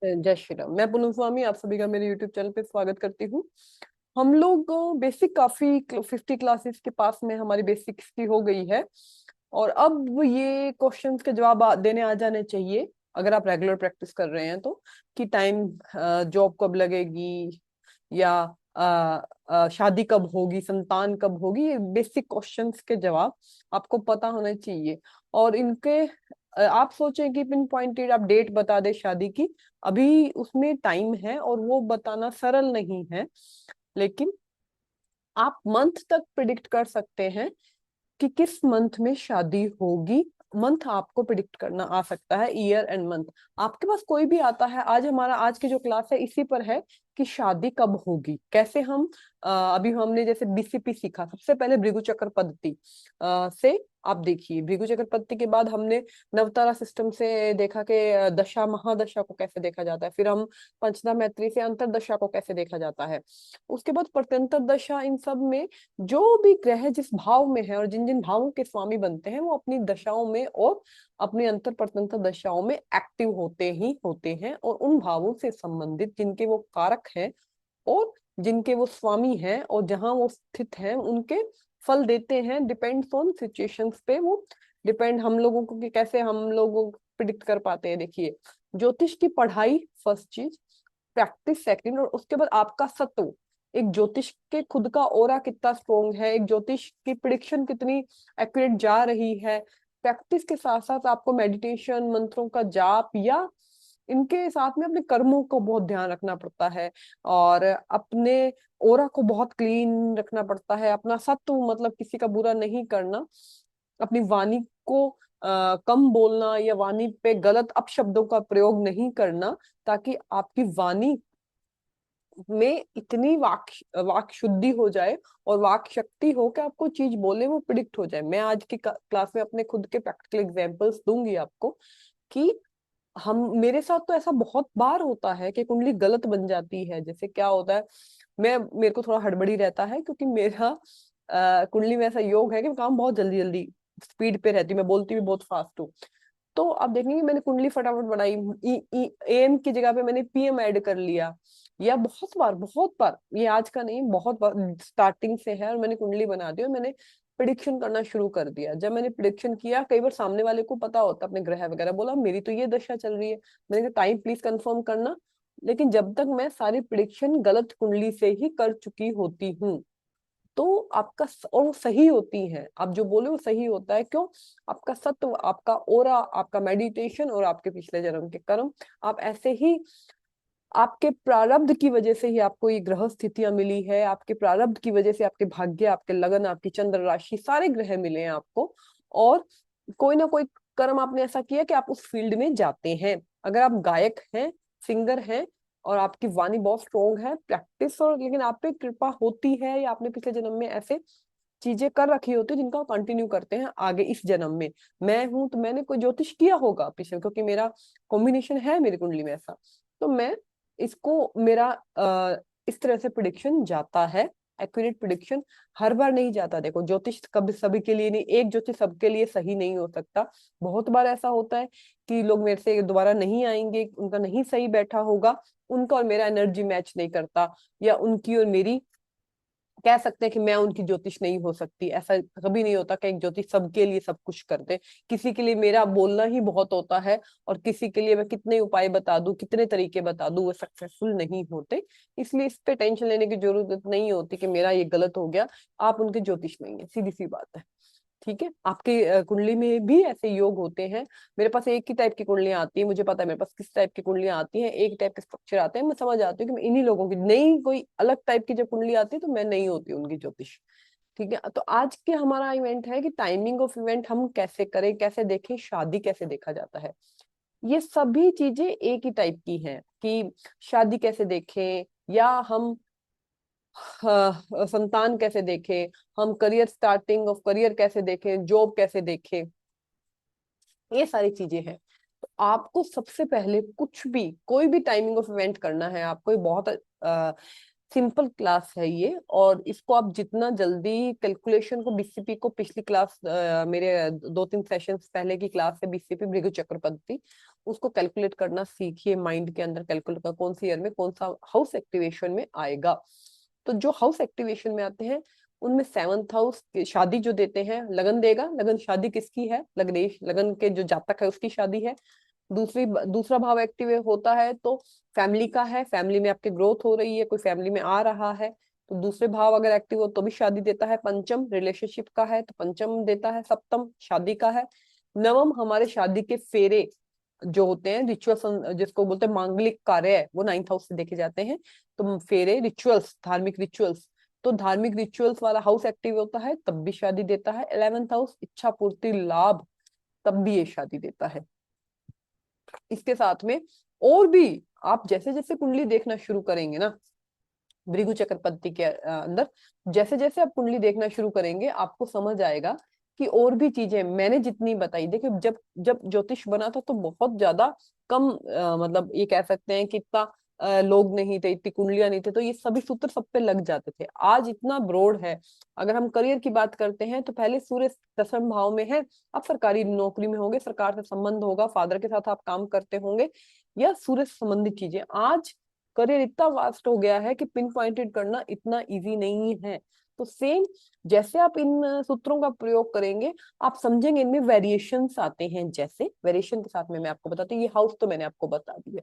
जय श्री राम। मैं पूनम स्वामी आप सभी का मेरे यूट्यूब चैनल पे स्वागत करती हूँ। हम लोग बेसिक काफी 50 क्लासेस के पास में हमारी बेसिक्स की हो गई है और अब ये क्वेश्चंस के जवाब देने आ जाने चाहिए अगर आप रेगुलर प्रैक्टिस कर रहे हैं तो, कि टाइम जॉब कब लगेगी या शादी कब होगी, संतान कब होगी। ये बेसिक क्वेश्चंस के जवाब आपको पता होने चाहिए। और इनके आप सोचें कि पिन पॉइंटेड आप डेट बता दे शादी की, अभी उसमें टाइम है और वो बताना सरल नहीं है, लेकिन आप मंथ तक प्रिडिक्ट कर सकते हैं कि किस मंथ में शादी होगी। मंथ आपको प्रिडिक्ट करना आ सकता है, ईयर एंड मंथ आपके पास कोई भी आता है। आज की जो क्लास है इसी पर है कि शादी कब होगी, कैसे हम अभी हमने जैसे बीसीपी सीखा, सबसे पहले भृगु चक्र पद्धति से आप देखिए। भृगु चक्र पद्धति के बाद हमने नवतारा सिस्टम से देखा कि दशा महादशा को कैसे देखा जाता है, फिर हम पंचदा मैत्री से अंतरदशा को कैसे देखा जाता है, उसके बाद प्रत्यंतर दशा। इन सब में जो भी ग्रह जिस भाव में है और जिन जिन भावों के स्वामी बनते हैं वो अपनी दशाओं में और अपनी अंतर प्रत्यंतर दशाओं में एक्टिव होते ही होते हैं, और उन भावों से संबंधित जिनके वो कारक हैं और जिनके वो स्वामी हैं और जहां वो स्थित हैं उनके फल देते हैं। डिपेंड्स ऑन सिचुएशंस पे वो डिपेंड हम लोगों को कि कैसे हम लोगों को प्रिडिक्ट कर पाते हैं। देखिए, ज्योतिष की पढ़ाई फर्स्ट चीज, प्रैक्टिस सेकंड, और उसके बाद आपका सत्व। एक ज्योतिष के खुद का ओरा कितना स्ट्रोंग है, एक ज्योतिष की प्रिडिक्शन कितनी एक्यूरेट जा रही है। प्रैक्टिस के साथ साथ आपको मेडिटेशन, मंत्रों का जाप या इनके साथ में अपने कर्मों को बहुत ध्यान रखना पड़ता है और अपने ओरा को बहुत क्लीन रखना पड़ता है। अपना सत्व मतलब किसी का बुरा नहीं करना, अपनी वाणी को कम बोलना या वाणी पे गलत अपशब्दों का प्रयोग नहीं करना, ताकि आपकी वाणी में इतनी वाक शुद्धि हो जाए और वाक शक्ति हो कि आपको चीज बोले वो प्रिडिक्ट हो जाए। मैं आज की क्लास में अपने खुद के प्रैक्टिकल एग्जांपल्स दूंगी आपको कि हम मेरे साथ तो ऐसा बहुत बार होता है कि कुंडली गलत बन जाती है। जैसे क्या होता है, मेरे को थोड़ा हड़बड़ी रहता है क्योंकि मेरा कुंडली में ऐसा योग है कि मैं काम बहुत जल्दी जल्दी स्पीड पे रहती हूँ, मैं बोलती भी बहुत फास्ट हूँ। तो आप देखेंगे मैंने कुंडली फटाफट बनाई, एम की जगह पे मैंने पीएम ऐड कर लिया, या बहुत बार ये आज का नहीं, बहुत बार स्टार्टिंग से है और मैंने कुंडली बना दी और मैंने प्रिडिक्शन करना शुरू कर दिया। जब मैंने प्रिडिक्शन किया, कई बार सामने वाले को पता होता अपने ग्रह वगैरह, बोला मेरी तो ये दशा चल रही है, मैंने कहा टाइम प्लीज कंफर्म करना। लेकिन जब तक मैं सारी प्रिडिक्शन गलत कुंडली से ही कर चुकी होती हूँ तो आपका और वो सही होती है, आप जो बोले वो सही होता है। क्यों? आपका सत्व, आपका ओरा, आपका मेडिटेशन और आपके पिछले जन्म के कर्म, आप ऐसे ही आपके प्रारब्ध की वजह से ही आपको ये ग्रह स्थितियां मिली है, आपके प्रारब्ध की वजह से आपके भाग्य, आपके लगन, आपकी चंद्र राशि, सारे ग्रह मिले हैं आपको। और कोई ना कोई कर्म आपने ऐसा किया कि आप उस फील्ड में जाते हैं। अगर आप गायक हैं, सिंगर हैं और आपकी वाणी बहुत स्ट्रोंग है, प्रैक्टिस और लेकिन आप पे कृपा होती है या आपने पिछले जन्म में ऐसे चीजें कर रखी होती है जिनका कंटिन्यू करते हैं आगे इस जन्म में। मैं हूं तो मैंने कोई ज्योतिष किया होगा पिछले, क्योंकि मेरा कॉम्बिनेशन है मेरी कुंडली में ऐसा, तो मैं इसको मेरा इस तरह से प्रिडिक्शन जाता है। एक्यूरेट प्रिडिक्शन हर बार नहीं जाता। देखो, ज्योतिष कभी सभी के लिए नहीं, एक ज्योतिष सबके लिए सही नहीं हो सकता। बहुत बार ऐसा होता है कि लोग मेरे से दोबारा नहीं आएंगे, उनका नहीं सही बैठा होगा, उनका और मेरा एनर्जी मैच नहीं करता, या उनकी और मेरी, कह सकते हैं कि मैं उनकी ज्योतिष नहीं हो सकती। ऐसा कभी नहीं होता कि एक ज्योतिष सबके लिए सब कुछ कर दे। किसी के लिए मेरा बोलना ही बहुत होता है और किसी के लिए मैं कितने उपाय बता दूं, कितने तरीके बता दूं, वो सक्सेसफुल नहीं होते। इसलिए इस पे टेंशन लेने की जरूरत नहीं होती कि मेरा ये गलत हो गया। आप उनके ज्योतिष नहीं है, सीधी सी बात है। ठीक है, आपके कुंडली में भी ऐसे योग होते हैं। मेरे पास एक ही टाइप की कुंडलियां आती है, मुझे पता है मेरे पास किस टाइप की कुंडलियां आती हैं, एक टाइप के स्ट्रक्चर आते हैं, मैं समझ आती हूँ कि मैं इन्हीं लोगों की नहीं, कोई अलग टाइप की जब कुंडली आती है तो मैं नहीं होती उनकी ज्योतिष। ठीक है, तो आज के हमारा इवेंट है कि टाइमिंग ऑफ इवेंट हम कैसे करें, कैसे देखें, शादी कैसे देखा जाता है। ये सभी चीजें एक ही टाइप की हैं कि शादी कैसे देखें, या हम संतान कैसे देखें, हम करियर, स्टार्टिंग ऑफ करियर कैसे देखें, जॉब कैसे देखें, ये सारी चीजें हैं। तो आपको सबसे पहले कुछ भी कोई भी टाइमिंग ऑफ इवेंट करना है आपको, ये बहुत सिंपल क्लास है ये, और इसको आप जितना जल्दी कैलकुलेशन को, बीसीपी को, पिछली क्लास मेरे 2-3 सेशंस पहले की क्लास है बीसीपी भृगु चक्र पद्धति, उसको कैलकुलेट करना सीखिए, माइंड के अंदर कैलकुलेट कर कौन सी ईयर में कौन सा हाउस एक्टिवेशन में आएगा। तो जो हाउस एक्टिवेशन में आते हैं उनमें सेवंथ हाउस शादी जो देते हैं, लगन देगा। लगन शादी किसकी है? लग्नेश, लगन के जो जातक है उसकी शादी है। दूसरा भाव एक्टिव होता है तो फैमिली का है, फैमिली में आपके ग्रोथ हो रही है, कोई फैमिली में आ रहा है तो दूसरे भाव अगर एक्टिव हो तो भी शादी देता है। पंचम रिलेशनशिप का है तो पंचम देता है। सप्तम शादी का है। नवम हमारे शादी के फेरे जो होते हैं, रिचुअल जिसको बोलते हैं मांगलिक कार्य है, वो नाइन्थ हाउस से देखे जाते हैं। तो फेरे रिचुअल्स, धार्मिक रिचुअल्स, तो धार्मिक रिचुअल्स वाला हाउस एक्टिव होता है तब भी शादी देता है। 11th हाउस इच्छा पूर्ति लाभ, तब भी ये शादी देता है। इसके साथ में और भी आप जैसे जैसे कुंडली देखना शुरू करेंगे ना भृगु चक्रपति के अंदर, जैसे जैसे आप कुंडली देखना शुरू करेंगे आपको समझ आएगा कि और भी चीजें मैंने जितनी बताई। देखिए जब जब ज्योतिष बना था तो बहुत ज्यादा कम मतलब ये कह सकते हैं कि इतना लोग नहीं थे, इतनी कुंडलियां नहीं थे, तो ये सभी सूत्र सब पे लग जाते थे। आज इतना ब्रॉड है। अगर हम करियर की बात करते हैं तो पहले सूर्य 10वें भाव में है, आप सरकारी नौकरी में होंगे, सरकार से संबंध होगा, फादर के साथ आप काम करते होंगे या सूर्य से संबंधित चीजें। आज करियर इतना वास्ट हो गया है कि पिन पॉइंटेड करना इतना इजी नहीं है। तो सेम जैसे आप इन सूत्रों का प्रयोग करेंगे आप समझेंगे इनमें वेरिएशंस आते हैं। जैसे वेरिएशन के साथ में मैं आपको बताती हूँ, ये हाउस तो मैंने आपको बता दिया।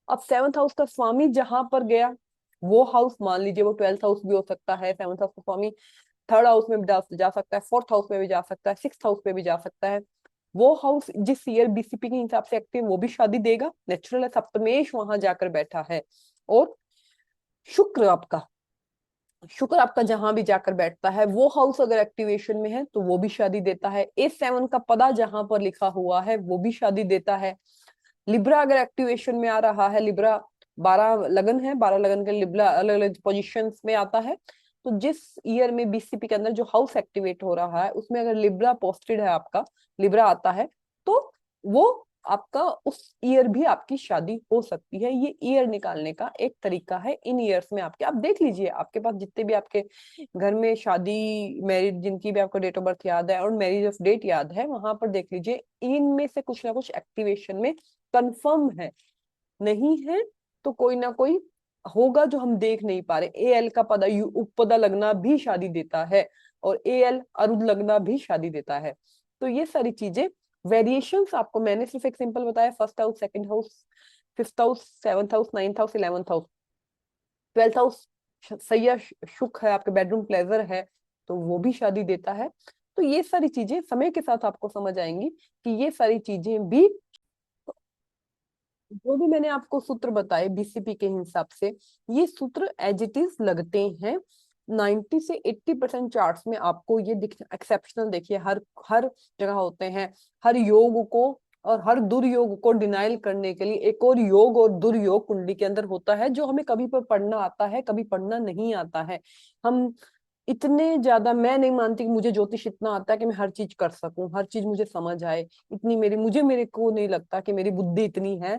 अब 7th हाउस का स्वामी जहां पर गया वो हाउस, मान लीजिए वो 12th हाउस भी हो सकता है। 7th हाउस का स्वामी 3rd हाउस में भी जा सकता है, 4th हाउस में भी जा सकता है, 6th हाउस में भी जा सकता है। वो हाउस जिस ईयर बीसीपी के हिसाब से एक्टिव वो भी शादी देगा, नेचुरल है। सप्तमेश वहां जाकर बैठा है। और शुक्र आपका, शुक्र आपका जहां भी जाकर बैठता है वो हाउस अगर एक्टिवेशन में है तो वो भी शादी देता है। A7 का पदा जहां पर लिखा हुआ है वो भी शादी देता है। लिब्रा अगर एक्टिवेशन में आ रहा है, लिब्रा 12 लगन है, 12 लगन के लिब्रा अलग अलग पोजिशन में आता है। तो जिस ईयर में बीसीपी के अंदर जो हाउस एक्टिवेट हो रहा है उसमें अगर लिब्रा पोस्टेड है, आपका लिब्रा आता है, तो वो आपका उस ईयर भी आपकी शादी हो सकती है। ये ईयर निकालने का एक तरीका है। इन ईयर्स में आपके, आप देख लीजिए आपके पास जितने भी आपके घर में शादी, मैरिड, जिनकी भी आपको डेट ऑफ बर्थ याद है और मैरिज ऑफ डेट याद है, वहां पर देख लीजिए इनमें से कुछ ना कुछ एक्टिवेशन में कंफर्म है। नहीं है तो कोई ना कोई होगा जो हम देख नहीं पा रहे। एल का पदा उपपदा लगना भी शादी देता है और एल अरुद लगना भी शादी देता है। तो ये सारी चीजें वेरिएशंस आपको मैंने सिर्फ एक सिंपल बताया। 1st house, 2nd house, 5th house, 7th house, 9th house, 11th house, 12th house सैया सुख है, आपके बेडरूम प्लेजर है, तो वो भी शादी देता है। तो ये सारी चीजें समय के साथ आपको समझ आएंगी कि ये सारी चीजें भी, जो भी मैंने आपको सूत्र बताए बीसीपी के हिसाब से, ये सूत्र एज इट इज लगते हैं। 90 से 80% चार्ट्स में आपको ये दिख एक्सेप्शनल, देखिए हर हर जगह होते हैं। हर योग को और हर दुर्योग को डिनाइल करने के लिए एक और योग और दुर्योग कुंडली के अंदर होता है, जो हमें कभी पर पढ़ना आता है, कभी पढ़ना नहीं आता है। हम इतने ज्यादा, मैं नहीं मानती कि मुझे ज्योतिष इतना आता है कि मैं हर चीज कर सकूं, हर चीज मुझे समझ आए। इतनी मेरे को नहीं लगता कि मेरी बुद्धि इतनी है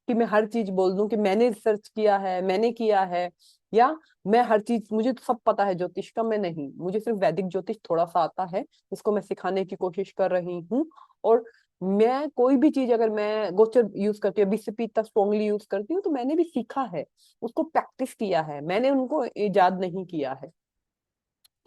कि मैं हर चीज बोल दूं कि मैंने रिसर्च किया है, मैंने किया है, या मैं हर चीज, मुझे तो सब पता है ज्योतिष का। मैं नहीं, मुझे सिर्फ वैदिक ज्योतिष थोड़ा सा आता है, जिसको मैं सिखाने की कोशिश कर रही हूँ। और मैं कोई भी चीज अगर मैं गोचर यूज करती हूँ, बीसीपी इतना स्ट्रॉन्गली यूज करती हूँ, तो मैंने भी सीखा है, उसको प्रैक्टिस किया है, मैंने उनको इजाद नहीं किया है।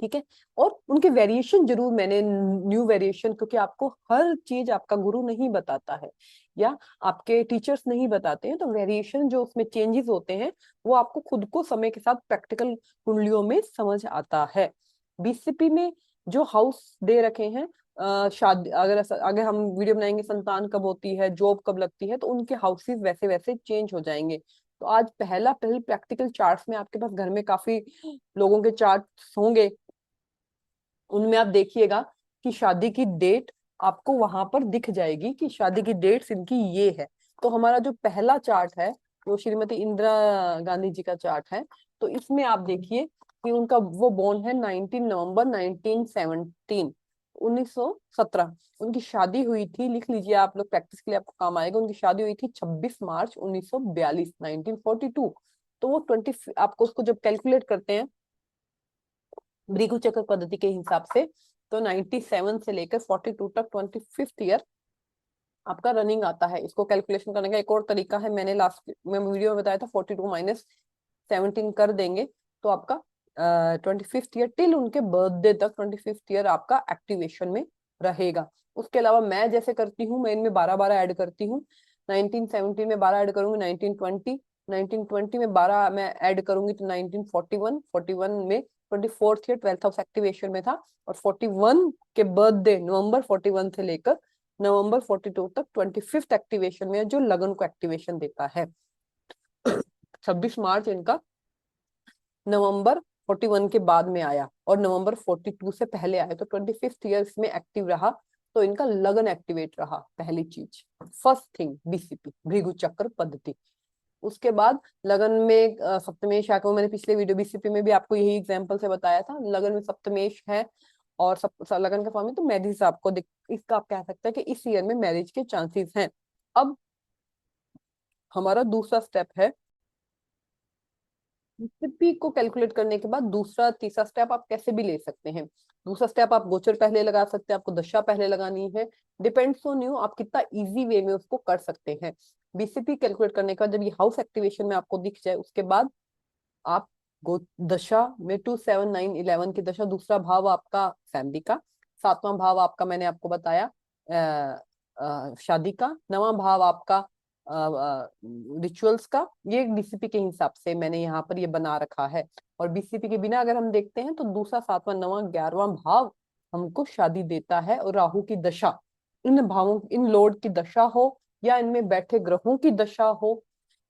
ठीक है। और उनके वेरिएशन जरूर मैंने, न्यू वेरिएशन, क्योंकि आपको हर चीज आपका गुरु नहीं बताता है या आपके टीचर्स नहीं बताते हैं, तो वेरिएशन जो उसमें चेंजेस होते हैं वो आपको खुद को समय के साथ प्रैक्टिकल कुंडलियों में समझ आता है। बीसीपी में जो हाउस दे रखे हैं, शादी, अगर हम वीडियो बनाएंगे संतान कब होती है, जॉब कब लगती है, तो उनके हाउसेस वैसे वैसे चेंज हो जाएंगे। तो आज पहले प्रैक्टिकल चार्ट्स में आपके पास घर में काफी लोगों के चार्ट्स होंगे, उनमें आप देखिएगा कि शादी की डेट आपको वहां पर दिख जाएगी कि शादी की डेट्स इनकी ये है। तो हमारा जो पहला चार्ट है वो श्रीमती इंदिरा गांधी जी का चार्ट है। तो इसमें आप देखिए कि उनका वो बोर्न है 19 नवंबर 1917, 1917। उनकी शादी हुई थी, लिख लीजिए आप लोग, प्रैक्टिस के लिए आपको काम आएगा। उनकी शादी हुई थी 26 मार्च 1942, 1942। तो वो 20, आपको उसको जब कैलकुलेट करते हैं भृगु चक्र पद्धति के हिसाब से, तो 97 से लेकर 42 तक 25th ईयर आपका रनिंग आता है। इसको कैलकुलेशन करने का एक और तरीका है, मैंने लास्ट में वीडियो में बताया था, 42 माइनस 17 कर देंगे तो आपका 25th ईयर टिल उनके बर्थडे तक 25th ईयर आपका एक्टिवेशन में रहेगा। उसके अलावा मैं जैसे करती हूँ, मैं इनमें 12-12 ऐड करती हूँ। 1917 में 12 ऐड करूंगी, 1920 में 12 मैं ऐड करूंगी तो 1941 में 24th year 12th house activation में था, और 41 के बर्थडे नवंबर 41 से लेकर नवंबर 42 तक 25th एक्टिवेशन में है, जो लगन को एक्टिवेशन देता है। 26 मार्च इनका नवंबर 41 के बाद में आया और नवंबर 42 से पहले आया, तो 25th ईयर्स में एक्टिव रहा, तो इनका लगन एक्टिवेट रहा। पहली चीज, फर्स्ट थिंग, बीसीपी भृगु चक्र पद्धति। उसके बाद लगन में सप्तमेश आके, मैंने पिछले वीडियो बीसीपी में भी आपको यही एग्जांपल से बताया था, लगन में सप्तमेश है और लगन का स्वामी तो मैरिज आपको इसका आप कह सकते हैं कि इस ईयर में मैरिज के चांसेस हैं। अब हमारा दूसरा स्टेप है, बीसीपी को कैलकुलेट करने के बाद दूसरा तीसरा स्टेप आप कैसे भी ले सकते हैं। दूसरा स्टेप आप गोचर पहले लगा सकते हैं, आपको दशा पहले लगानी है, डिपेंड्स ऑन यू आप कितना इजी वे में उसको कर सकते हैं। बीसीपी कैलकुलेट करने के बाद जब ये हाउस एक्टिवेशन में आपको दिख जाए, उसके बाद आप गो दशा में 2 7 9 11 की दशा, दूसरा भाव आपका फैमिली का, सातवां भाव आपका मैंने आपको बताया शादी का, नवां भाव आपका रिचुअल्स का। ये बीसीपी के हिसाब से मैंने यहाँ पर ये बना रखा है। और बीसीपी के बिना अगर हम देखते हैं तो दूसरा, सातवां, नवां, 11वां भाव हमको शादी देता है। और राहु की दशा, इन भावों, इन लॉर्ड की दशा हो या इनमें बैठे ग्रहों की दशा हो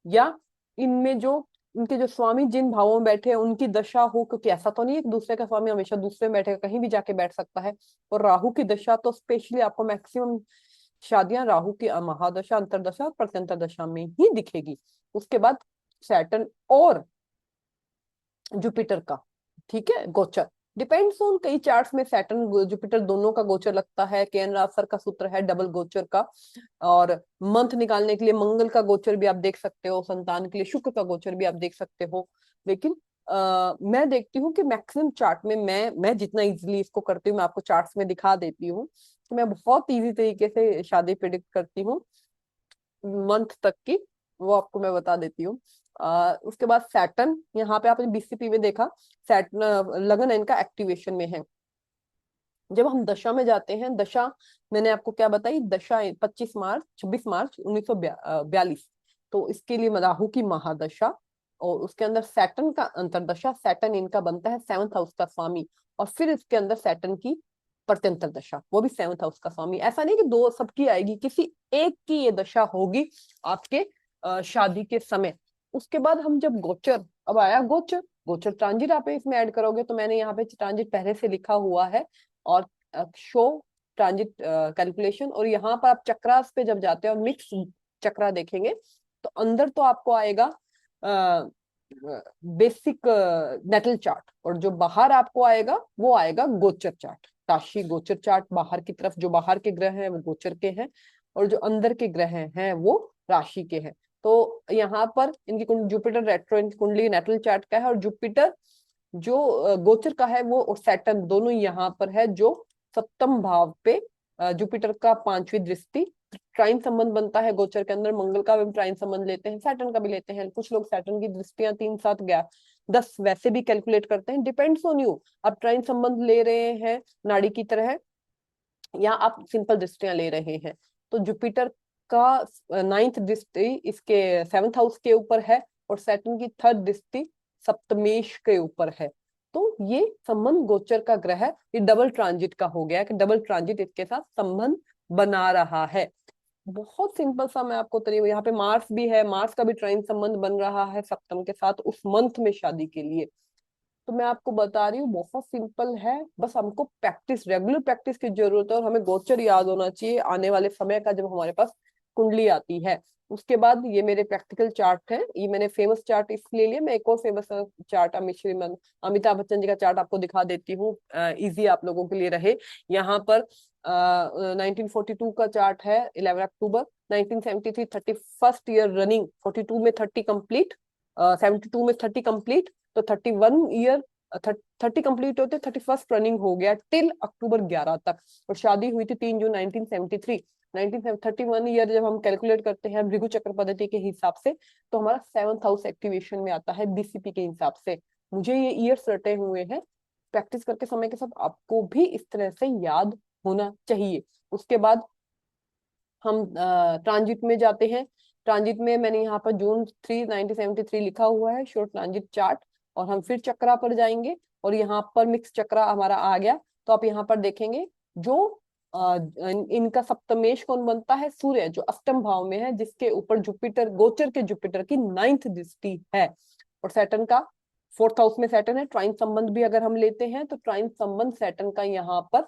या इनमें जो इनके जो स्वामी जिन भावों में बैठे हैं उनकी दशा हो, क्योंकि ऐसा तो नहीं है कि दूसरे का स्वामी हमेशा दूसरे में बैठेगा, कहीं भी जाके बैठ सकता है। और राहु की दशा तो स्पेशली आपको मैक्सिमम शादियां राहु की महादशा, अंतरदशा और प्रत्यंतर दशा में ही दिखेगी। उसके बाद सैटर्न और जुपिटर का, ठीक है, गोचर डिपेंड्स ऑन, कई चार्ट्स में सैटर्न जुपिटर दोनों का गोचर लगता है। के एन रासर का सूत्र है डबल गोचर का। और मंथ निकालने के लिए मंगल का गोचर भी आप देख सकते हो, संतान के लिए शुक्र का गोचर भी आप देख सकते हो। लेकिन मैं देखती हूँ कि मैक्सिमम चार्ट में मैं जितना इजीली इसको करती हूँ, मैं आपको चार्ट्स में दिखा देती हूँ कि मैं बहुत इजी तरीके से शादी प्रिडिक्ट करती हूँ मंथ तक की, वो आपको मैं बता देती हूँ। उसके बाद सैटर्न, यहाँ पे आपने बीसीपी में देखा सैटर्न लगन इनका एक्टिवेशन में है। जब हम दशा में जाते हैं, दशा मैंने आपको क्या बताई, दशा 26 मार्च 1942, तो इसके लिए राहु की महादशा, और उसके अंदर सैटर्न का अंतरदशा, सैटर्न इनका बनता है 7th हाउस का स्वामी, और फिर इसके अंदर सैटर्न की प्रत्यंतर दशा, वो भी 7th हाउस का स्वामी। ऐसा नहीं कि दो सबकी आएगी, किसी एक की ये दशा होगी आपके शादी के समय। उसके बाद हम जब गोचर, अब आया गोचर, गोचर ट्रांजिट आप इसमें ऐड करोगे, तो मैंने यहाँ पे ट्रांजिट पहले से लिखा हुआ है और शो ट्रांजिट कैलकुलेशन। और यहाँ पर आप चक्रास पे जब जाते हैं और मिक्स चक्रा देखेंगे, तो अंदर तो आपको आएगा बेसिक नेटल चार्ट, और जो बाहर आपको आएगा वो आएगा गोचर चार्ट, राशि गोचर चार्ट। बाहर की तरफ जो बाहर के ग्रह हैं वो गोचर के हैं, और जो अंदर के ग्रह हैं वो राशि के हैं। तो यहाँ पर इनकी जुपिटर रेट्रो इनकी कुंडली नेटल चार्ट का है, और जुपिटर जो गोचर का है वो, और सैटर्न दोनों यहाँ पर है, जो सप्तम भाव पे जुपिटर का 5वीं दृष्टि, ट्राइन संबंध बनता है गोचर के अंदर। मंगल का भी ट्राइन संबंध लेते हैं, सैटर्न का भी लेते हैं, कुछ लोग सैटर्न की दृष्टियां 3 7 11 10 वैसे भी कैलकुलेट करते हैं, डिपेंड्स ऑन यू। आप ट्राइन संबंध ले रहे हैं नाड़ी की तरह, या आप सिंपल दृष्टियां ले रहे हैं। तो जुपिटर का 9th दृष्टि इसके 7th हाउस के ऊपर है, और सैटर्न की 3rd दृष्टि सप्तमेश के ऊपर है। तो ये संबंध गोचर का ग्रह ये डबल ट्रांजिट का हो गया कि डबल ट्रांजिट इसके साथ संबंध बना रहा है। बहुत सिंपल सा मैं आपको तरीका, यहाँ पे मार्स भी है, मार्स का भी ट्राइन संबंध बन रहा है सप्तम के साथ उस मंथ में शादी के लिए। तो मैं आपको बता रही हूँ बहुत सिंपल है, बस हमको प्रैक्टिस, रेगुलर प्रैक्टिस की जरूरत है, और हमें गोचर याद होना चाहिए आने वाले समय का जब हमारे पास कुंडली आती है। उसके बाद ये मेरे प्रैक्टिकल चार्ट है, ये मैंने फेमस चार्ट इसलिए लिया, मैं एक और फेमस चार्ट अमिताभ बच्चन जी का चार्ट आपको दिखा देती हूँ, इजी आप लोगों के लिए रहे। यहाँ पर 1942 का चार्ट है, 11 अक्टूबर 1973, 31st ईयर रनिंग, 42 में 30 कंप्लीट, 72 में 30 कंप्लीट, तो 31 ईयर 30 कंप्लीट होते 31st रनिंग हो गया टिल अक्टूबर 11 तक। और शादी हुई थी 3 जून 1973, 1931 ईयर जब हम कैलकुलेट करते हैं भृगु चक्र पद्धति के हिसाब से, तो हमारा 7th हाउस एक्टिवेशन में आता है बीसीपी के हिसाब से। मुझे ये ईयर्स रटे हुए हैं, प्रैक्टिस करके समय के साथ आपको भी इस तरह से याद होना चाहिए। उसके बाद हम ट्रांजिट में जाते हैं। ट्रांजिट में मैंने यहाँ पर जून 3 1973 लिखा हुआ है, शॉर्ट ट्रांजिट चार्ट। और हम फिर चक्रा पर जाएंगे और यहाँ पर मिक्स चक्रा हमारा आ गया। तो आप यहाँ पर देखेंगे जो इनका सप्तमेश कौन बनता है, सूर्य, जो अष्टम भाव में है, जिसके ऊपर जुपिटर, गोचर के जुपिटर की 9th दृष्टि है। और सैटर्न का 4th हाउस में सैटर्न है। ट्राइन संबंध भी अगर हम लेते हैं तो ट्राइन संबंध सैटर्न का यहाँ पर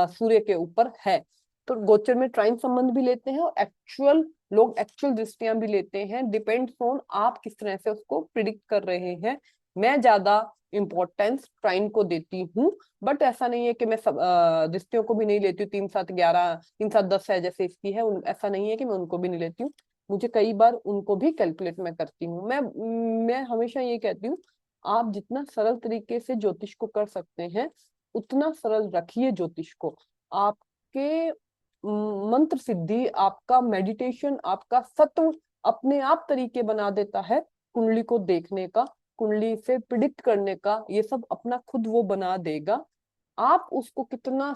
सूर्य के ऊपर है। तो गोचर में ट्राइन संबंध भी लेते हैं और लोग एक्चुअल दृष्टियां भी लेते हैं। डिपेंड्स ऑन आप किस तरह से उसको प्रिडिक्ट कर रहे हैं। मैं ज्यादा इंपॉर्टेंस ट्राइन को देती हूँ, बट ऐसा नहीं है कि मैं सब दृष्टियों को भी नहीं लेती हूँ। 3 7 11 3 7 10 है जैसे इसकी है, ऐसा नहीं है कि मैं उनको भी नहीं लेती हूँ। मुझे कई बार उनको भी कैलकुलेट मैं करती हूँ। मैं हमेशा ये कहती हूँ, आप जितना सरल तरीके से ज्योतिष को कर सकते हैं उतना सरल रखिए ज्योतिष को। आपके मंत्र सिद्धि, आपका मेडिटेशन, आपका सत्व अपने आप तरीके बना देता है कुंडली को देखने का, कुंडली से प्रिडिक्ट करने का। ये सब अपना खुद वो बना देगा। आप उसको कितना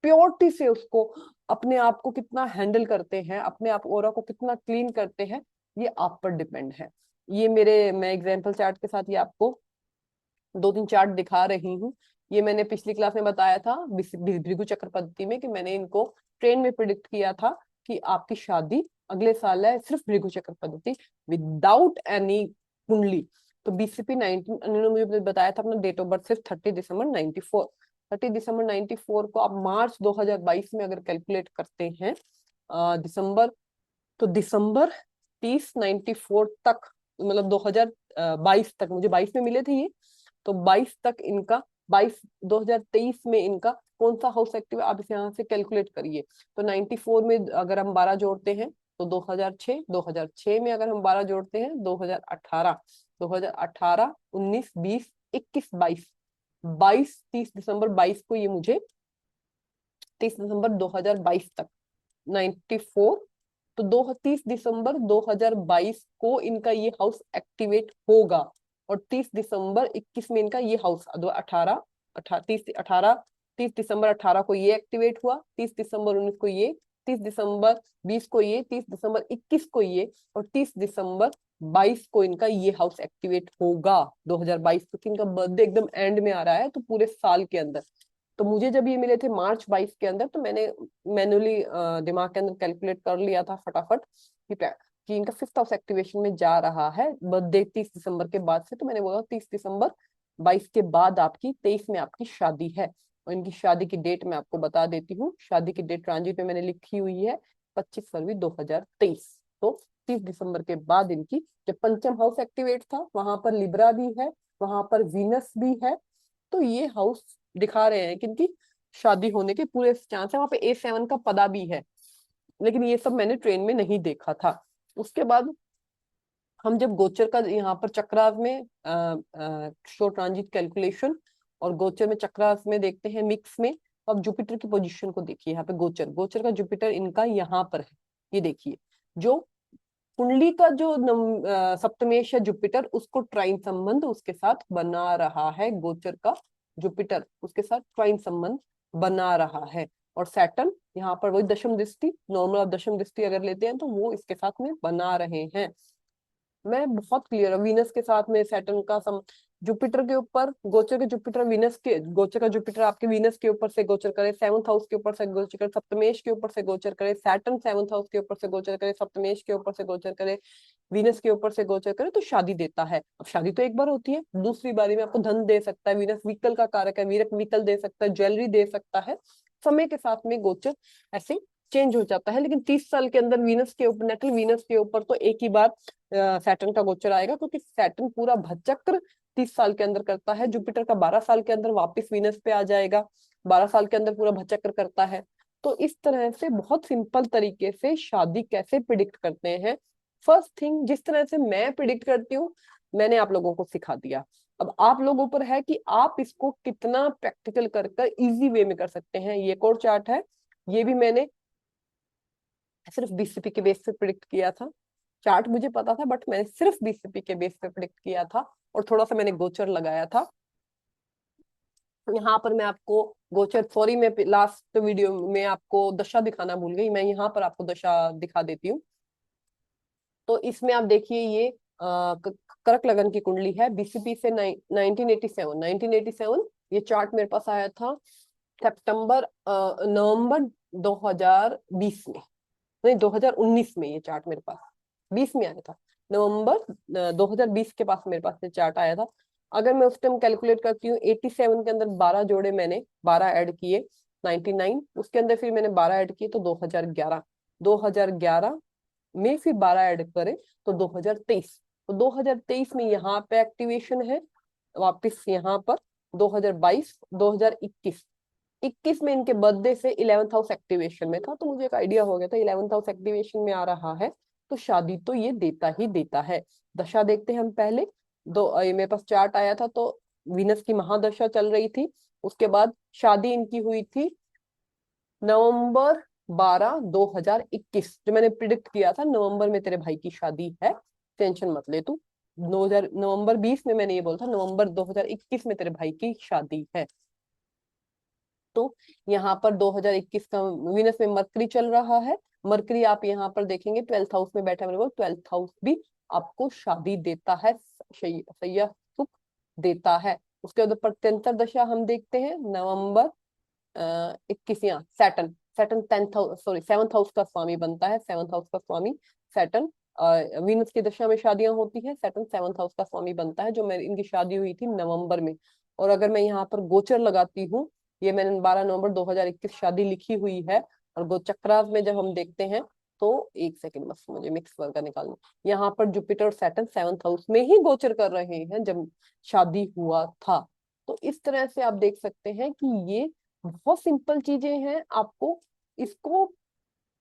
प्योरिटी से उसको, अपने आप को कितना हैंडल करते हैं, अपने आप ऑरा को कितना क्लीन करते हैं, ये आप पर डिपेंड है। मैं एग्जाम्पल चार्ट के साथ ये आपको 2 3 चार्ट दिखा रही हूँ। ये मैंने पिछली क्लास में बताया था भृगु चक्र पद्धति में, कि मैंने इनको ट्रेन में प्रिडिक्ट किया था कि आपकी शादी अगले साल है, सिर्फ भृगु चक्र पद्धति, विदाउट एनी कुंडली। तो बीसीपी 19 उन्होंने मुझे बताया था अपना डेट ऑफ बर्थ सिर्फ 30 दिसंबर 94। 30 दिसंबर 94 को आप मार्च 2022 में अगर कैलकुलेट करते हैं दिसंबर, तो दिसंबर 30 94 तक, मतलब 2022 तक, मुझे 22 में मिले थे ये, तो 22 तक इनका 2023 में इनका कौन सा हाउस एक्टिव है आप इसे यहाँ से कैलकुलेट करिए। तो 94 में अगर हम 12 जोड़ते हैं तो 2006, 2006 में अगर हम 12 जोड़ते हैं 2018, 2018 19 20 21 22, 30 दिसंबर 22 को ये मुझे 30 दिसंबर 2022 तक 94, तो 30 दिसंबर 2022 को इनका ये हाउस एक्टिवेट होगा। और 30 दिसंबर 21 में इनका ये हाउस 18 30 दिसंबर 18 को ये एक्टिवेट हुआ, 30 दिसंबर 19 को ये, 30 दिसंबर 20 को ये, 30 दिसंबर 21 को ये, और 30 दिसंबर 22 को इनका ये हाउस एक्टिवेट होगा 2022। तो इनका बर्थडे एकदम एंड में आ रहा है, तो पूरे साल के अंदर। तो मुझे जब ये मिले थे मार्च 22 के अंदर, तो मैंने मैन्युअली दिमाग के अंदर कैलकुलेट कर लिया था फटाफट कि इनका 5th हाउस एक्टिवेशन में जा रहा है बर्थडे 30 दिसंबर के बाद से। तो मैंने बोला 30 दिसंबर 22 के बाद आपकी 23 में आपकी शादी है। और इनकी शादी की डेट मैं आपको बता देती हूँ। शादी की डेट ट्रांजिट में मैंने लिखी हुई है 25 फरवरी 2023। तो 30 दिसंबर के बाद इनकी, जब पंचम हाउस एक्टिवेट था, वहां पर लिब्रा भी है, वहां पर वीनस भी है, तो ये हाउस दिखा रहे हैं कि इनकी शादी होने के पूरे चांस है। वहां पे A7 का पदा भी है, लेकिन ये सब मैंने ट्रेन में नहीं देखा था। उसके बाद हम जब गोचर का यहाँ पर चक्रास में शॉर्ट ट्रांजिट कैलकुलेशन और गोचर में चक्रास में देखते हैं मिक्स में, तो अब जुपिटर की पोजीशन को देखिए। यहाँ पे गोचर का जुपिटर इनका यहाँ पर है। ये देखिए, जो कुंडली का जो सप्तमेश है जुपिटर, उसको ट्राइन संबंध उसके साथ बना रहा है। गोचर का जुपिटर उसके साथ ट्राइन संबंध बना रहा है। और सैटर्न यहाँ पर वही दशम दृष्टि, नॉर्मल दशम दृष्टि अगर लेते हैं तो वो इसके साथ में बना रहे हैं। मैं बहुत क्लियर हूँ। वीनस के साथ में सैटर्न का जुपिटर के ऊपर, गोचर के जुपिटर वीनस के, गोचर का जुपिटर आपके वीनस के ऊपर से गोचर करे, 7th हाउस के ऊपर से गोचर करे, सप्तमेश के ऊपर से गोचर करे, सैटर्न 7th हाउस के ऊपर से गोचर करे, सप्तमेश के ऊपर से गोचर करे, वीनस के ऊपर से गोचर करे, तो शादी देता है। अब शादी तो एक बार होती है, दूसरी बारी में आपको धन दे सकता है। वीनस व्हीकल का कारक है, वीरक व्हीकल दे सकता है, ज्वेलरी दे सकता है। समय के साथ में गोचर ऐसे चेंज हो जाता है। लेकिन 30 साल के अंदर वीनस के ऊपर, नेटल वीनस के ऊपर तो एक ही बार सैटर्न का गोचर आएगा, क्योंकि सैटर्न पूरा भचक्र 30 साल के अंदर करता है। जुपिटर का 12 साल के अंदर वापस वीनस पे आ जाएगा, 12 साल के अंदर पूरा भचक्र करता है। तो इस तरह से बहुत सिंपल तरीके से शादी कैसे प्रिडिक्ट करते हैं। फर्स्ट थिंग, जिस तरह से मैं प्रिडिक्ट करती हूँ, मैंने आप लोगों को सिखा दिया। अब आप लोगों पर है कि आप इसको कितना प्रैक्टिकल कर इजी वे में कर सकते हैं। ये एक और चार्ट है, ये भी मैंने सिर्फ बीसीपी के बेस पे प्रिडिक्ट किया था। चार्ट मुझे पता था बट मैंने सिर्फ बीसीपी के बेस पे प्रिडिक्ट किया था, और थोड़ा सा मैंने गोचर लगाया था। यहाँ पर मैं आपको गोचर, सॉरी मैं लास्ट वीडियो में आपको दशा दिखाना भूल गई, मैं यहाँ पर आपको दशा दिखा देती हूँ। तो इसमें आप देखिए ये कर्क लगन की कुंडली है, बीसीपी से 1987 ये चार्ट मेरे पास आया था सितंबर नवंबर 2020 में, नहीं 2019 में, ये चार्ट मेरे पास 20 में आया था, नवंबर 2020 के पास मेरे पास ये चार्ट आया था। अगर मैं उस टाइम कैलकुलेट करती हूँ, 87 के अंदर 12 जोड़े, मैंने 12 ऐड किए, 99 उसके अंदर फिर मैंने 12 ऐड किए तो 2011 में फिर 12 ऐड करें तो 2023, तो 2023 में यहाँ पे एक्टिवेशन है, वापस यहाँ पर 2022 2021, 21 में इनके बर्थडे से 11th हाउस एक्टिवेशन में था, तो मुझे एक आइडिया हो गया था 11th हाउस एक्टिवेशन में आ रहा है तो शादी तो ये देता ही देता है। दशा देखते हैं हम पहले। ये मेरे पास चार्ट आया था तो वीनस की महादशा चल रही थी, उसके बाद शादी इनकी हुई थी नवंबर 12 2021, जो मैंने प्रिडिक्ट किया था नवंबर में तेरे भाई की शादी है, टेंशन मत ले तू। 2000 नवंबर 20 में मैंने ये बोला था नवंबर 2021 में तेरे भाई की शादी है। तो यहाँ पर 2021 का वीनस में मरकरी चल रहा है, मरकरी आप यहाँ पर देखेंगे 12th हाउस में बैठा, मेरे को 12th हाउस भी आपको शादी देता है, सैया सुख देता है। उसके बाद प्रत्यंतर दशा हम देखते हैं, नवंबर 21, यहाँ Saturn, Saturn 10th house, sorry 7th house का स्वामी बनता है, 7th हाउस का स्वामी सैटर्न। वीनस की दशा में शादियां होती है, सैटर्न 7th हाउस का स्वामी बनता है, जो मेरी इनकी शादी हुई थी नवंबर में। और अगर मैं यहाँ पर गोचर लगाती हूँ, ये मैंने 12 नवंबर 2021 शादी लिखी हुई है, और गोचक्रास में जब हम देखते हैं तो एक सेकंड बस मुझे मिक्स वर्ग का निकालना, यहाँ पर जुपिटर और सैटर्न 7th हाउस में ही गोचर कर रहे हैं जब शादी हुआ था। तो इस तरह से आप देख सकते हैं कि ये बहुत सिंपल चीजें हैं, आपको इसको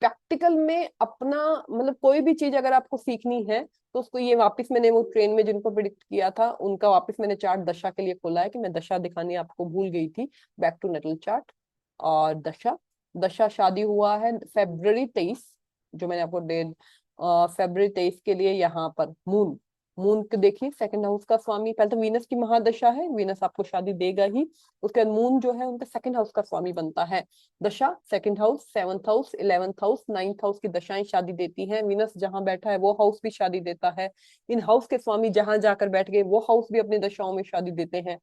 प्रैक्टिकल में अपना, मतलब कोई भी चीज अगर आपको सीखनी है तो उसको, ये वापस मैंने वो ट्रेन में जिनको प्रिडिक्ट किया था उनका वापस मैंने चार्ट दशा के लिए खोला है, कि मैं दशा दिखानी आपको भूल गई थी, बैक टू नेटल चार्ट। और दशा, दशा शादी हुआ है February 23, जो मैंने आपको डेट February 23 के लिए यहाँ पर मून, मून को देखिए सेकंड हाउस का स्वामी, पहले तो वीनस की महादशा है, वीनस आपको शादी देगा ही, उसके बाद मून जो है उनका सेकंड हाउस का स्वामी बनता है। दशा second house, 7th house, 11th house, 9th house की दशाएं शादी देती हैं, वीनस जहां बैठा है वो हाउस भी शादी देता है, इन हाउस के स्वामी जहां जाकर बैठ गए वो हाउस भी अपनी दशाओं में शादी देते हैं।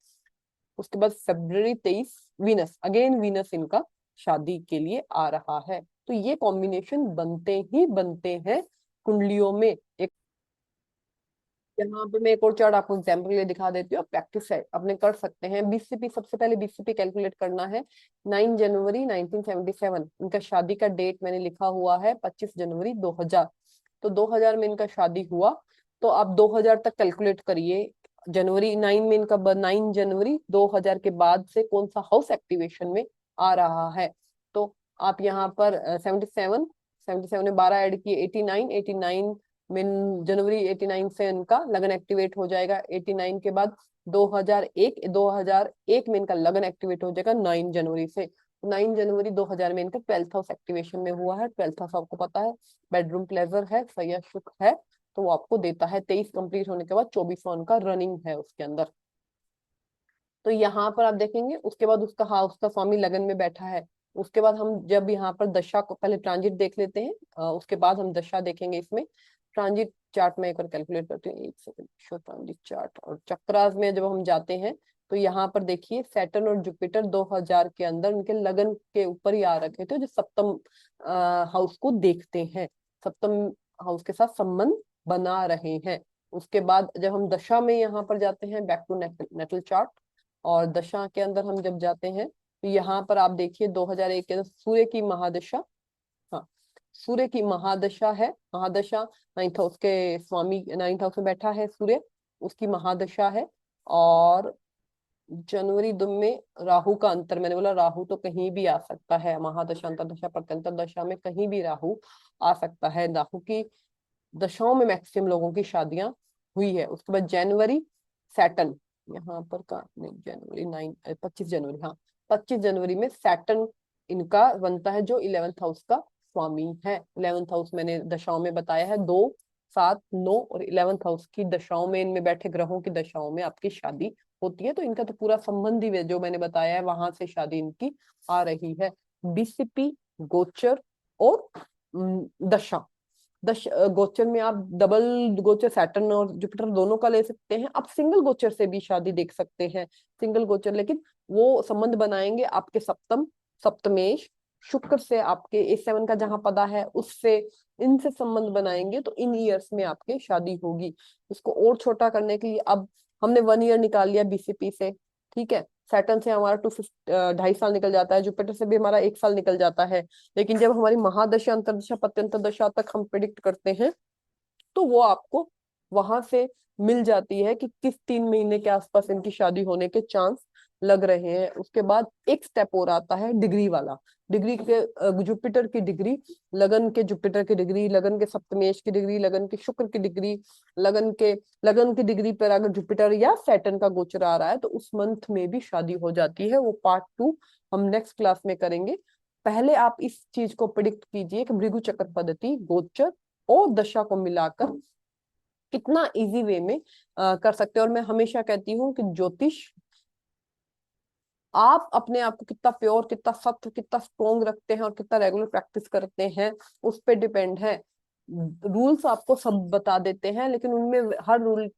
उसके बाद February 23 वीनस, अगेन वीनस इनका शादी के लिए आ रहा है, तो ये कॉम्बिनेशन बनते ही बनते हैं कुंडलियों में। एक यहाँ पे मैं एक और चार्ट आपको एग्जाम्पल के लिए दिखा देती हूँ, प्रैक्टिस है अपने कर सकते हैं। बीसीपी, सबसे पहले बीसीपी कैलकुलेट करना है, 9 जनवरी 1977 इनका शादी का डेट मैंने लिखा हुआ है, 25 जनवरी 2000, तो 2000 में इनका शादी हुआ, तो आप 2000 तक कैलकुलेट करिए, जनवरी 9 में इनका 9 जनवरी 2000 के बाद से कौन सा हाउस एक्टिवेशन में आ रहा है। तो आप यहाँ पर 77, 77 में 12 ऐड किए 89, 89 में जनवरी 89 से इनका लगन एक्टिवेट हो जाएगा, 89 के बाद 2001 में इनका लगन एक्टिवेट हो जाएगा 9 जनवरी से, 9 जनवरी 2000 में इनका 12th हाउस एक्टिवेशन में हुआ है, 12th हाउस आपको पता है बेडरूम प्लेजर है, सैया सुख है, तो वो आपको देता है 23 कंप्लीट होने के बाद 24वां उनका रनिंग है उसके अंदर। तो यहाँ पर आप देखेंगे उसके बाद उसका हाउस का स्वामी लगन में बैठा है, उसके बाद हम जब यहाँ पर दशा को पहले ट्रांजिट देख लेते हैं, उसके बाद हम दशा देखेंगे इसमें। ट्रांजिट चार्ट में एक बार कैलकुलेट करती हूँ, एक सेकंड, शो ट्रांजिट चार्ट, और चक्रास में जब हम जाते हैं तो यहाँ पर देखिए सैटर्न और जुपिटर 2000 के अंदर उनके लगन के ऊपर ही आ रखे थे, जो सप्तम हाउस को देखते हैं, सप्तम हाउस के साथ संबंध बना रहे हैं। उसके बाद जब हम दशा में यहाँ पर जाते हैं, बैक टू नेटल चार्ट, और दशा के अंदर हम जब जाते हैं तो यहाँ पर आप देखिए 2001 के अंदर सूर्य की महादशा, हाँ सूर्य की महादशा है, महादशा 9th हाउस के स्वामी, 9th हाउस में बैठा है सूर्य, उसकी महादशा है। और जनवरी 2 में राहु का अंतर, मैंने बोला राहु तो कहीं भी आ सकता है, महादशा अंतरदशा प्रत्यंतर दशा में कहीं भी राहु आ सकता है, राहु की दशाओं में मैक्सिमम लोगों की शादियां हुई है। उसके बाद जनवरी सैटर्न, यहाँ पर का नहीं, जनवरी 25 जनवरी, हाँ 25 जनवरी में सैटर्न इनका बनता है जो 11th हाउस का स्वामी है। 11th हाउस मैंने दशाओं में बताया है, 2, 7, 9 और 11th हाउस की दशाओं में, इनमें बैठे ग्रहों की दशाओं में आपकी शादी होती है। तो इनका तो पूरा संबंध ही जो मैंने बताया है, वहां से शादी इनकी आ रही है। बीसीपी, गोचर और दशा। गोचर में आप डबल गोचर सैटर्न और जुपिटर दोनों का ले सकते हैं, आप सिंगल गोचर से भी शादी देख सकते हैं, सिंगल गोचर, लेकिन वो संबंध बनाएंगे आपके सप्तम, सप्तमेश, शुक्र से, आपके A7 का जहां पदा है उससे, इनसे संबंध बनाएंगे तो इन ईयर्स में आपके शादी होगी। इसको और छोटा करने के लिए अब हमने 1 ईयर निकाल लिया बीसीपी से, ठीक है, सैटर्न से हमारा 2.5 साल निकल जाता है, जुपिटर से भी हमारा 1 साल निकल जाता है। लेकिन जब हमारी महादशा, अंतरदशा, पत्यंतर दशा तक हम प्रिडिक्ट करते हैं तो वो आपको वहां से मिल जाती है कि किस 3 महीने के आसपास इनकी शादी होने के चांस लग रहे हैं। उसके बाद एक स्टेप और आता है डिग्री वाला। डिग्री के जुपिटर की डिग्री, लगन के जुपिटर की डिग्री, लगन के सप्तमेश की डिग्री, लगन के शुक्र की डिग्री, लगन की डिग्री पर अगर जुपिटर या सैटर्न का गोचर आ रहा है तो उस मंथ में भी शादी हो जाती है। वो पार्ट 2 हम नेक्स्ट क्लास में करेंगे। पहले आप इस चीज को प्रिडिक्ट कीजिए कि भृगु चक्र पद्धति, गोचर और दशा को मिलाकर कितना इजी वे में कर सकते हैं। और मैं हमेशा कहती हूँ कि ज्योतिष, आप अपने आप को कितना प्योर, कितना सत्य, कितना स्ट्रोंग रखते हैं और कितना रेगुलर प्रैक्टिस करते हैं उस पर डिपेंड है। रूल्स आपको सब बता देते हैं, लेकिन उनमें हर रूल,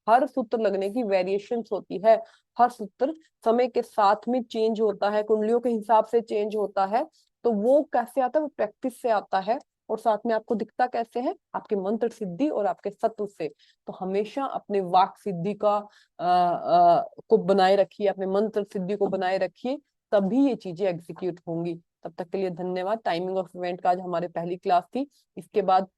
हर सूत्र लगने की वेरिएशंस होती है। हर सूत्र समय के साथ में चेंज होता है, कुंडलियों के हिसाब से चेंज होता है। तो वो कैसे आता है, वो प्रैक्टिस से आता है। और साथ में आपको दिखता कैसे है, आपके मंत्र सिद्धि और आपके सत्व से। तो हमेशा अपने वाक सिद्धि का को बनाए रखिए, अपने मंत्र सिद्धि को बनाए रखिए, तभी ये चीजें एग्जीक्यूट होंगी। तब तक के लिए धन्यवाद। टाइमिंग ऑफ इवेंट का आज हमारी पहली क्लास थी। इसके बाद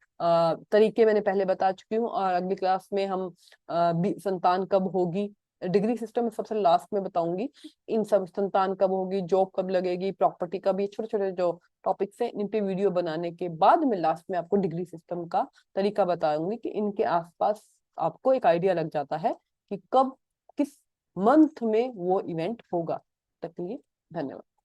तरीके मैंने पहले बता चुकी हूँ, और अगली क्लास में हम संतान कब होगी, डिग्री सिस्टम में सबसे लास्ट में बताऊंगी। इन सब, संतान कब होगी, जॉब कब लगेगी, प्रॉपर्टी कब, ये छोटे छोटे जो टॉपिक्स हैं, इन पे वीडियो बनाने के बाद में लास्ट में आपको डिग्री सिस्टम का तरीका बताऊंगी कि इनके आसपास आपको एक आइडिया लग जाता है कि कब, किस मंथ में वो इवेंट होगा। तक के लिए धन्यवाद।